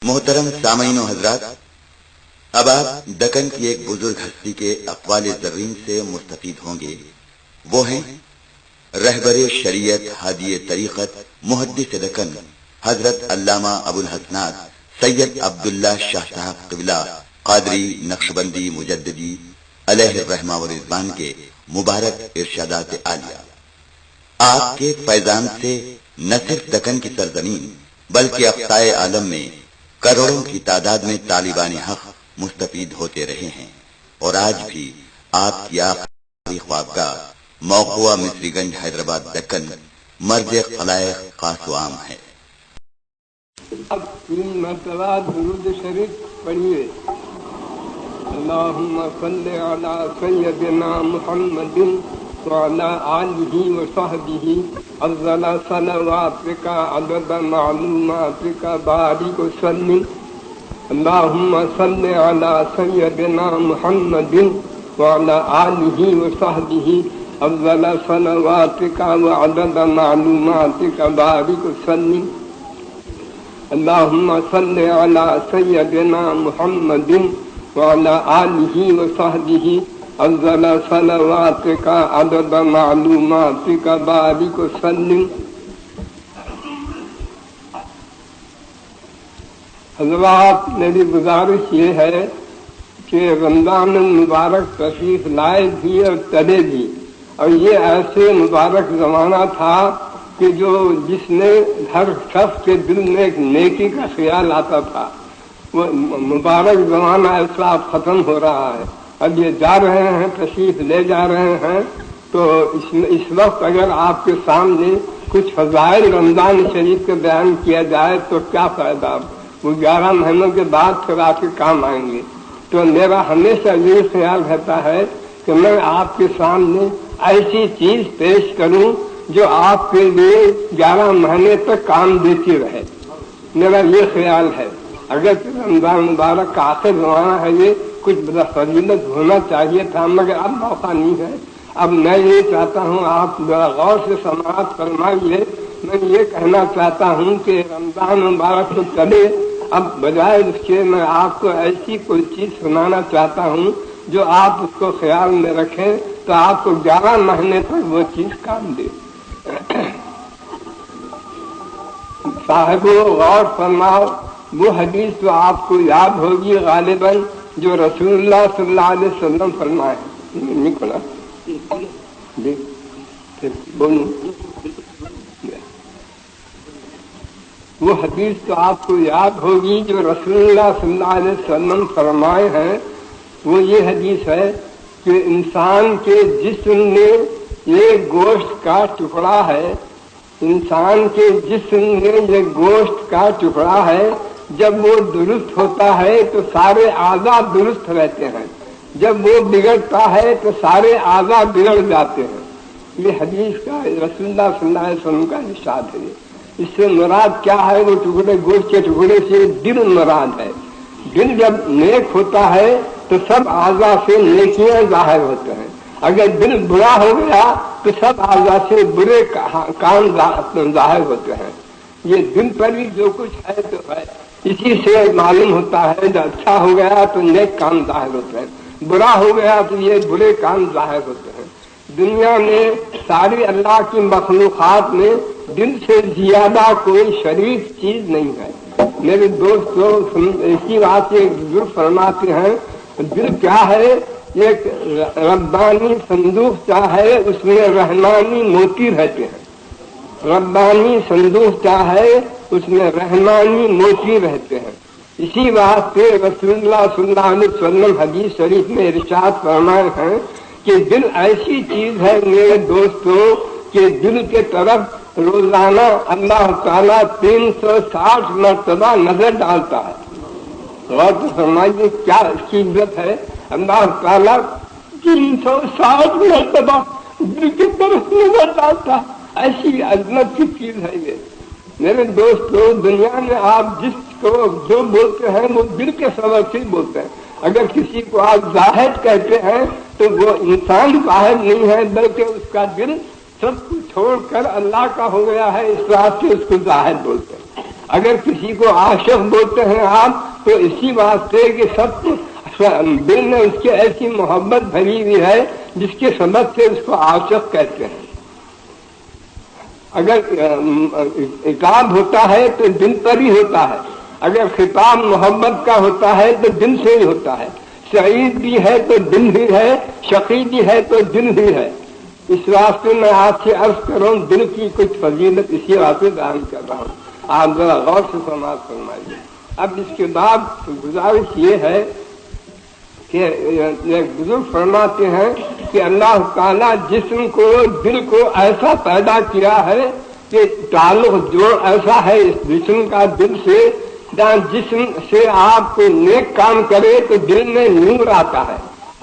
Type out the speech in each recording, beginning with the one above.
محترم سامعین و حضرات، اب آپ دکن کی ایک بزرگ ہستی کے اقوال زرین سے مستفید ہوں گے۔ وہ ہیں رہبر شریعت، ہادی طریقت، محدث دکن حضرت علامہ ابو الحسنات سید عبداللہ شاہ صاحب قبلہ قادری نقشبندی مجددی علیہ الرحمہ و رضوان کے مبارک ارشادات عالیہ۔ آپ کے فیضان سے نہ صرف دکن کی سرزمین بلکہ اقصائے عالم میں کروڑوں کی تعداد میں طالبان حق مستفید ہوتے رہے ہیں، اور آج بھی آپ کی آخری خوابگاہ موقع مصری گنج حیدرآباد دکن مرج خلائق خاص و عام ہے۔ اب 3 مرتبہ درود شریف پڑھیے۔ اللہم صل علی سیدنا محمد وعلی آلہ وصحبہ افضل صلواتک عدد معلوماتک بارک وسلم۔ اللہم صل علی سیدنا محمد وعلی آلہ وصحبہ افضل صلواتک وعدد معلوماتک بارک وسلم۔ اللہم صل علی سیدنا محمد وعلی آلہ وصحبہ افضل صلواتک عدد معلوماتک بارک وسلم۔ حضرات، میری گزارش یہ ہے کہ رمضان المبارک تشریف لائے بھی اور چلے بھی، اور یہ ایسے مبارک زمانہ تھا کہ جس نے ہر شخص کے دل میں ایک نیکی کا خیال آتا تھا۔ وہ مبارک زمانہ ایسا اب ختم ہو رہا ہے، اب یہ جا رہے ہیں، تشریف لے جا رہے ہیں، تو اس وقت اگر آپ کے سامنے کچھ فضائل رمضان شریف کے بیان کیا جائے تو کیا فائدہ؟ وہ 11 مہینوں کے بعد پھر آپ کے کام آئیں گے۔ تو میرا ہمیشہ یہ خیال رہتا ہے کہ میں آپ کے سامنے ایسی چیز پیش کروں جو آپ کے لیے 11 مہینے تک کام دیتی رہے، میرا یہ خیال ہے۔ اگر رمضان مبارک کا آخر زمانہ ہے، یہ کچھ بڑا فضیلت ہونا چاہیے تھا، مگر اب موقع نہیں ہے۔ اب میں یہ چاہتا ہوں آپ ذرا غور سے سماعت فرمائیے۔ میں یہ کہنا چاہتا ہوں کہ رمضان مبارک تو چلے، اب بجائے اس کے میں آپ کو ایسی کوئی چیز سنانا چاہتا ہوں جو آپ اس کو خیال میں رکھیں تو آپ کو 11 مہینے تک وہ چیز کام دے۔ صاحبو غور فرماؤ، وہ حدیث تو آپ کو یاد ہوگی غالباً جو رسول اللہ صلی اللہ علیہ وسلم فرمائے۔ نہیں کھلا بولوں، وہ حدیث تو آپ کو یاد ہوگی جو رسول اللہ صلی اللہ علیہ وسلم فرمائے ہیں۔ وہ یہ حدیث ہے کہ انسان کے جسم میں یہ گوشت کا ٹکڑا ہے، انسان کے جسم میں یہ گوشت کا ٹکڑا ہے، جب وہ درست ہوتا ہے تو سارے اعضاء درست رہتے ہیں، جب وہ بگڑتا ہے تو سارے اعضاء بگڑ جاتے ہیں۔ یہ حدیث کا رسول اللہ صلی اللہ علیہ وسلم کا ارشاد ہے۔ اس سے مراد کیا ہے؟ وہ ٹکڑے، گوشت کے ٹکڑے سے دل مراد ہے۔ دل جب نیک ہوتا ہے تو سب اعضاء سے نیکیاں ظاہر ہوتے ہیں، اگر دل برا ہو گیا تو سب اعضاء سے برے کام ظاہر ہوتے ہیں۔ یہ دل پر بھی جو کچھ ہے تو ہے، اسی سے معلوم ہوتا ہے جو اچھا ہو گیا تو نیک کام ظاہر ہوتے ہیں، برا ہو گیا تو یہ برے کام ظاہر ہوتے ہیں۔ دنیا میں ساری اللہ کی مخلوقات میں دل سے زیادہ کوئی شریف چیز نہیں ہے۔ میرے دوستوں، اسی بات سے بزرگ فرماتے ہیں دل کیا ہے؟ ایک ربانی صندوق چاہے اس میں رحمانی موتی رہتے ہیں، ربانی صندوق چاہے اس میں رحمانی موتی رہتے ہیں۔ اسی بات سے رسول اللہ صلی اللہ علیہ وسلم حدیث شریف میں ارشاد فرمائے ہیں کہ دل ایسی چیز ہے میرے دوستوں کہ دل کے طرف روزانہ اللہ تعالیٰ 360 مرتبہ نظر ڈالتا ہے۔ غور تو فرمائیے کیا اس کی عزت ہے، اللہ تعالیٰ 360 مرتبہ دل کی طرف نظر ڈالتا ہے، ایسی عظمت کی چیز ہے یہ۔ میرے دوستو، دنیا میں آپ جس کو جو بولتے ہیں وہ دل کے سبب سے بولتے ہیں۔ اگر کسی کو آپ زاہد کہتے ہیں تو وہ انسان زاہد نہیں ہے، بلکہ اس کا دل سب کو چھوڑ کر اللہ کا ہو گیا ہے، اس واسطے اس کو زاہد بولتے ہیں۔ اگر کسی کو عاشق بولتے ہیں آپ تو اسی واسطے کہ سب دل میں اس کی ایسی محبت بھری ہوئی ہے جس کے سبب سے اس کو عاشق کہتے ہیں. اگر عتاب ہوتا ہے تو دل پر ہی ہوتا ہے، اگر خطاب محبت کا ہوتا ہے تو دل سے ہی ہوتا ہے. سعید بھی ہے تو دل ہی ہے، شقی بھی ہے تو دل ہی ہے. اس واسطے میں آپ سے عرض کروں دل کی کچھ فضیلت اسی واسطے بیان کر رہا ہوں، آپ ذرا غور سے سماعت فرمائیے. اب اس کے بعد گزارش یہ ہے کہ بزرگ فرماتے ہیں کہ اللہ تعالیٰ جسم کو دل کو ایسا پیدا کیا ہے کہ تعلق جوڑ ایسا ہے اس جسم کا دل سے، جہاں جسم سے آپ کوئی نیک کام کرے تو دل میں نور آتا ہے،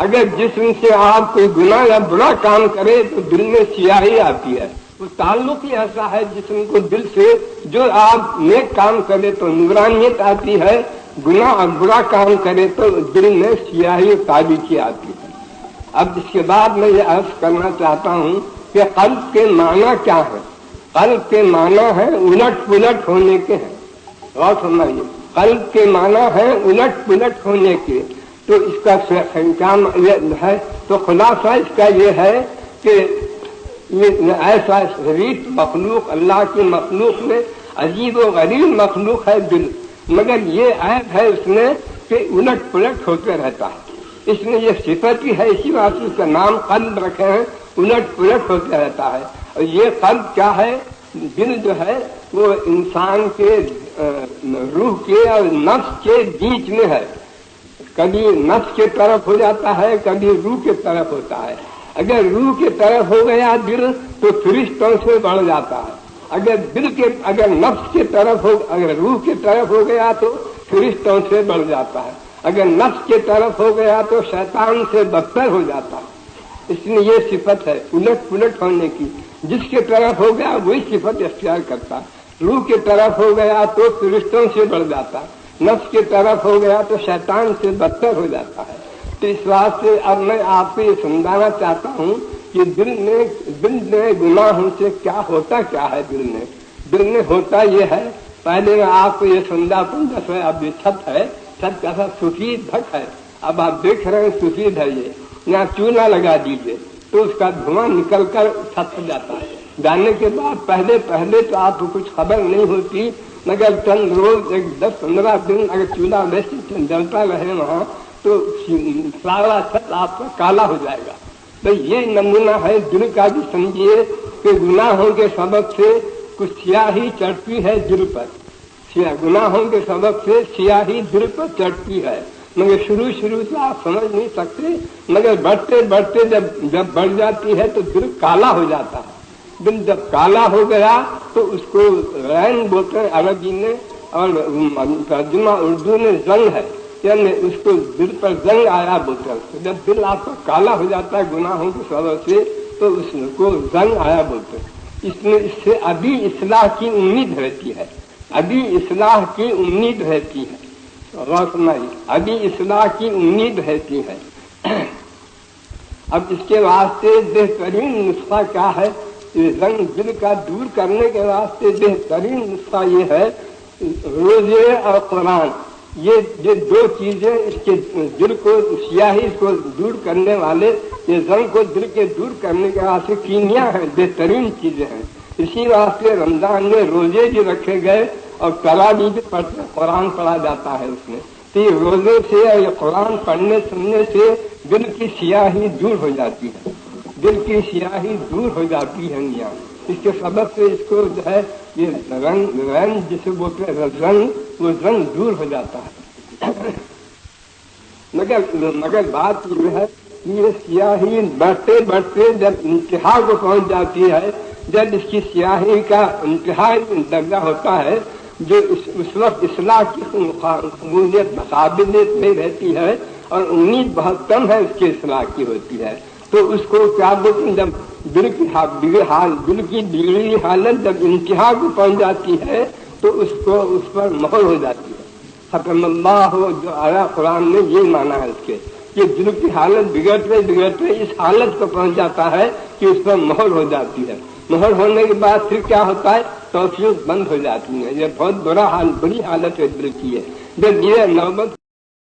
اگر جسم سے آپ کوئی گناہ یا برا کام کرے تو دل میں سیاہی آتی ہے. وہ تعلق ہی ایسا ہے جسم کو دل سے، جو آپ نیک کام کرے تو نورانیت آتی ہے، گناہ اور برا کام کرے تو دل میں سیاہی اور تاریکی آتی ہے. اب اس کے بعد میں یہ عرض کرنا چاہتا ہوں کہ قلب کے معنی کیا ہے. قلب کے معنی ہے الٹ پلٹ ہونے کے ہیں. غور فرمائیے، قلب کے معنی ہے الٹ پلٹ ہونے کے. تو اس کا کیا ہے؟ تو خلاصہ اس کا یہ ہے کہ یہ ایسا شریف مخلوق، اللہ کی مخلوق میں عجیب و غریب مخلوق ہے دل، مگر یہ عیب ہے اس میں کہ الٹ پلٹ ہوتے رہتا ہے. اس میں یہ صفت ہی ہے، اسی واسطے اس کا نام قلب رکھے ہیں، الٹ پلٹ ہوتے رہتا ہے. اور یہ قلب کیا ہے؟ دل جو ہے وہ انسان کے روح کے اور نفس کے بیچ میں ہے. کبھی نفس کے طرف ہو جاتا ہے، کبھی روح کے طرف ہوتا ہے. اگر روح کے طرف ہو گیا دل تو فرشتوں سے بڑھ جاتا ہے. اگر نفس کے طرف ہو، اگر روح کے طرف ہو گیا تو فرشتوں سے بڑھ جاتا ہے. اگر نفس کے طرف ہو گیا تو شیطان سے بدتر ہو جاتا ہے. اس میں یہ صفت ہے الٹ پلٹ ہونے کی. جس کے طرف ہو گیا وہی صفت اختیار کرتا. روح کے طرف ہو گیا تو فرشتوں سے بڑھ جاتا، نفس کے طرف ہو گیا تو شیطان سے بدتر ہو جاتا ہے. تو اس واسطے اب میں آپ کو یہ سمجھانا چاہتا ہوں کہ دل میں گناہوں سے کیا ہوتا کیا ہے. دل میں ہوتا یہ ہے، پہلے میں آپ کو یہ سمجھاتا ہوں. جیسے اب یہ چھت ہے، چھت کیسا سفید ڈھک ہے. اب آپ دیکھ رہے ہیں سفید ہے، یہ یہاں چولہا لگا دیجیے تو اس کا دھواں نکل کر چھت پر جاتا ہے. جانے کے بعد پہلے تو آپ کو کچھ خبر نہیں ہوتی، مگر چند روز 10-15 دن اگر چولہا ویسے جلتا رہے وہاں تو سارا چھت آپ کا کالا ہو جائے گا. تو یہ نمونہ ہے دل کا بھی. سمجھیے کہ گناہوں کے سبب سے کچھ سیاہی چڑھتی ہے دل پر. گناہوں کے سبب سے سیاہی دل پر چڑھتی ہے، مگر شروع سے آپ سمجھ نہیں سکتے، مگر بڑھتے جب بڑھ جاتی ہے تو دل کالا ہو جاتا ہے. دل جب کالا ہو گیا تو اس کو رین بولتے ہیں عربی میں، اور ترجمہ اردو میں زنگ ہے، یعنی اس کو دل پر زنگ آیا بولتے ہیں. جب دل آپ کا کالا ہو جاتا ہے گناہوں کے سبب سے تو اس کو زنگ آیا بولتے ہیں. اس سے ابھی اصلاح کی امید رہتی ہے، ابھی اصلاح کی امید رہتی ہے. غور فرمائیے، ابھی اصلاح کی امید رہتی ہے. اب اس کے واسطے بہترین نسخہ کیا ہے؟ زنگ دل کا دور کرنے کے واسطے بہترین نسخہ یہ ہے روزے اور قرآن. یہ دو چیزیں اس کے دل کو سیاہی کو دور کرنے والے، یہ زنگ کو دل کے دور کرنے کے واسطے کیمیا ہیں، بہترین چیزیں ہیں. اسی واسطے رمضان میں روزے بھی رکھے گئے اور تراویح بھی پڑھتے، قرآن پڑھا جاتا ہے اس میں. تو یہ روزے سے اور یہ قرآن پڑھنے سننے سے دل کی سیاہی دور ہو جاتی ہے، دل کی سیاہی دور ہو جاتی ہے. اس کے سبب سے اس کو جو ہے یہ رنگ جسے بولتے ہیں رنگ، وہ رنگ دور ہو جاتا ہے. مگر بات یہ ہے کہ یہ سیاہی بڑھتے جب انتہا کو پہنچ جاتی ہے، جب اس کی سیاہی کا انتہائی درجہ ہوتا ہے، جو اس وقت اصلاح کی قبولیت قابلیت نہیں رہتی ہے اور امید بہت کم ہے اس کی اصلاح کی ہوتی ہے. تو اس کو کیا بولتے ہیں؟ جب دل کی بگڑی حالت جب انتہا کو پہنچ جاتی ہے تو اس پر مہر ہو جاتی ہے. ختم اللہ ہو جو آیا قرآن میں یہ مانا ہے اس کے کہ دل کی حالت بگڑتے اس حالت کو پہنچ جاتا ہے کہ اس پر مہر ہو جاتی ہے. مہر ہونے کے بعد پھر کیا ہوتا ہے؟ توفیق بند ہو جاتی ہے. یہ بہت بری حالت ہے دل کی ہے. جب یہ نوبت